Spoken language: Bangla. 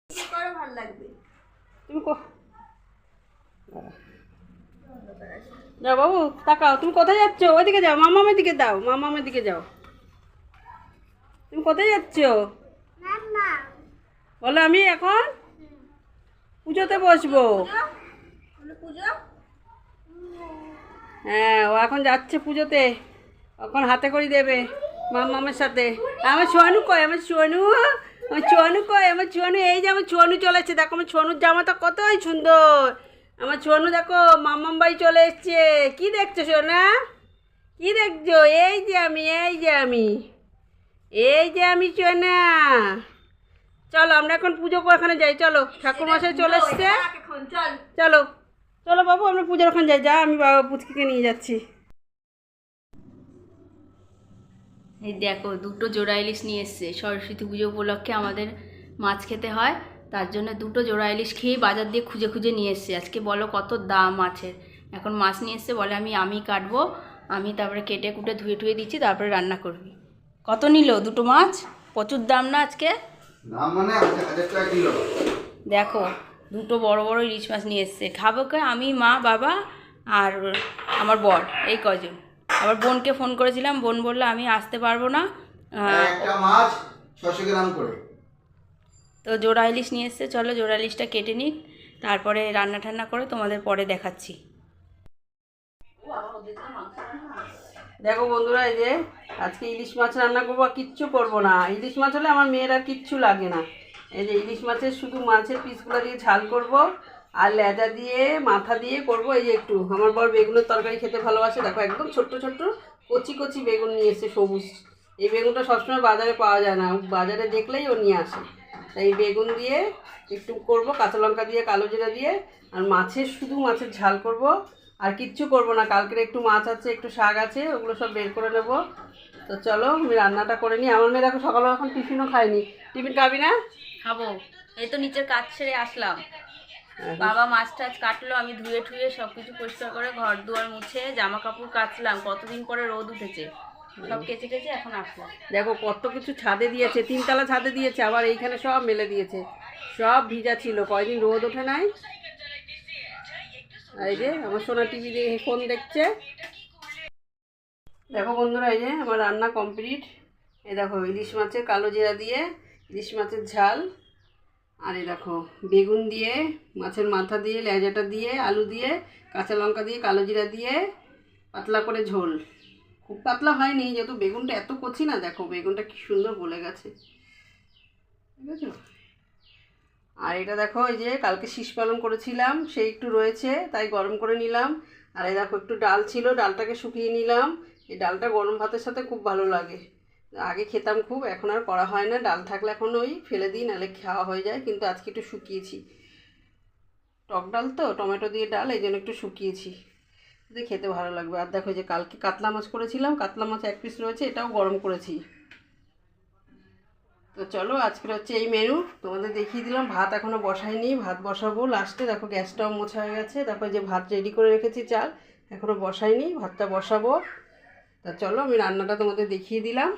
ভালো লাগবে। তুমি যাও বাবু, তাকাও, তুমি কোথায় যাচ্ছ? ওইদিকে যাও, মামামের দিকে দাও, মামামের দিকে যাও। তুমি কোথায় যাচ্ছ? বলো আমি এখন পুজোতে বসবো। পুজো হ্যাঁ, ও এখন যাচ্ছে পুজোতে, এখন হাতে করে দেবে মামামের সাথে। আমার ছোয়ানু কয়, আমার ছোয়ানু, আমার ছোয়ানু কয়, আমার ছোয়ানু, এই যে আমার ছোয়ানু চলেছে, দেখো আমার ছোয়ানুর জামাটা কতই সুন্দর। আমার ছোয়ানু দেখো, মামাম বাড়ি চলে এসছে। কি দেখছো সোনা? কি দেখছো? এই যে আমি, এই যে আমি, এই যে আমি সোনা। চলো আমরা এখন পুজো করে ওখানে যাই, চলো ঠাকুর মশাই চলে এসছে। চল চলো চলো বাবু, আমরা পুজোর ওখানে যাই। যা, আমি বাবা পুচকিকে নিয়ে যাচ্ছি। এই দেখো, দুটো জোড়া ইলিশ নিয়ে এসছে। সরস্বতী পুজো উপলক্ষে আমাদের মাছ খেতে হয়, তার জন্য দুটো জোড়া ইলিশ খেয়েই বাজার দিয়ে খুঁজে খুঁজে নিয়ে এসছে। আজকে বলো কত দাম মাছের। এখন মাছ নিয়ে এসছে, বলে আমি কাটবো, আমি তারপরে কেটে কুটে ধুয়ে টুয়ে দিচ্ছি, তারপরে রান্না করবি। কত নিল দুটো মাছ? প্রচুর দাম না আজকে? দাম মানে 1000 টাকা কিলো। দেখো, দুটো বড় বড় ইলিশ মাছ নিয়ে এসছে। খাবো কে? আমি, মা, বাবা আর আমার বর, এই কজন। আবার বোনকে ফোন করেছিলাম, বোন বললো আমি আসতে পারবো না। একটা মাছ 600 গ্রাম করে। তো জোড়া ইলিশ নিয়ে এসছে, চলো জোড়া ইলিশটা কেটে নিই, তারপরে রান্না ঠান্না করে তোমাদের পরে দেখাচ্ছি। দেখো বন্ধুরা, এই যে আজকে ইলিশ মাছ রান্না করবো, আর কিচ্ছু করবো না। ইলিশ মাছ হলে আমার মেয়ের আর কিচ্ছু লাগে না। এই যে ইলিশ মাছের শুধু মাছের পিসগুলো দিয়ে ঝাল করব, আর লেজা দিয়ে মাথা দিয়ে করব। এই যে একটু আমার বর বেগুনের তরকারি খেতে ভালোবাসে, দেখো একদম ছোট্ট ছোট্ট কচি কচি বেগুন নিয়ে এসছে, সবুজ। এই বেগুনটা সবসময় বাজারে পাওয়া যায় না, বাজারে দেখলেই ও নিয়ে আসে। তাই এই বেগুন দিয়ে একটু করব, কাঁচা লঙ্কা দিয়ে, কালো জিরা দিয়ে। আর মাছের শুধু মাছের ঝাল করব, আর কিচ্ছু করব না। কালকের একটু মাছ আছে, একটু শাক আছে, ওগুলো সব বের করে নেব। তো চলো আমি রান্নাটা করে নিই। আমার মেয়ে দেখো সকালে এখন টিফিনও খায়নি। টিফিন খাবি না? খাবো। এই তো নিচের কাজ ছেড়ে আসলাম, বাবা মাছ টাছ কাটলো, আমি ধুয়ে ঠুয়ে সব কিছু পরিষ্কার করে ঘর দুয়ার মুছে জামা কাপড় কাচলাম। কতদিন পরে রোদ উঠেছে, সব কেচে কেচে এখন আসলাম। দেখো কত কিছু ছাদে দিয়েছে, 3 তলা ছাদে দিয়েছে, আবার এইখানে সব মেলে দিয়েছে। সব ভিজা ছিল, কয়দিন রোদ ওঠে নাই। এই যে আমার সোনা টিভি দিয়ে ফোন দেখছে। দেখো বন্ধুরা, এই যে আমার রান্না কমপ্লিট। এই দেখো ইলিশ মাছের কালো জিরা দিয়ে ইলিশ মাছের ঝাল, আর এই দেখো বেগুন দিয়ে, মাছের মাথা দিয়ে, লেজাটা দিয়ে, আলু দিয়ে, কাঁচা লঙ্কা দিয়ে, কালো জিরা দিয়ে পাতলা করে ঝোল। খুব পাতলা হয়নি, যেহেতু বেগুনটা এত কচি না। দেখো বেগুনটা কি সুন্দর গলে গেছে, ঠিক আছে। আর এটা দেখো, এই যে কালকে শীষ পালন করেছিলাম, সেই একটু রয়েছে, তাই গরম করে নিলাম। আর এই দেখো একটু ডাল ছিল, ডালটাকে শুকিয়ে নিলাম। এই ডালটা গরম ভাতের সাথে খুব ভালো লাগে। আগে খেতাম খুব, এখন আর করা হয় না। ডাল থাকলে এখন ওই ফেলে দিই, নাহলে খাওয়া হয়ে যায়, কিন্তু আজকে একটু শুকিয়েছি। টক ডাল তো, টমেটো দিয়ে ডাল, এই জন্য একটু শুকিয়েছি, যদি খেতে ভালো লাগবে। আর দেখো যে কালকে কাতলা মাছ করেছিলাম, কাতলা মাছ 1 পিস রয়েছে, এটাও গরম করেছি। তো চলো আজকের হচ্ছে এই মেনু, তোমাদের দেখিয়ে দিলাম। ভাত এখনও বসাইনি, ভাত বসাবো লাস্টে। দেখো গ্যাসটাও মোছা হয়ে গেছে। দেখো যে ভাত রেডি করে রেখেছি, চাল এখনও বসাইনি, ভাতটা বসাবো। তা চলো আমি রান্নাটা তোমাদের দেখিয়ে দিলাম।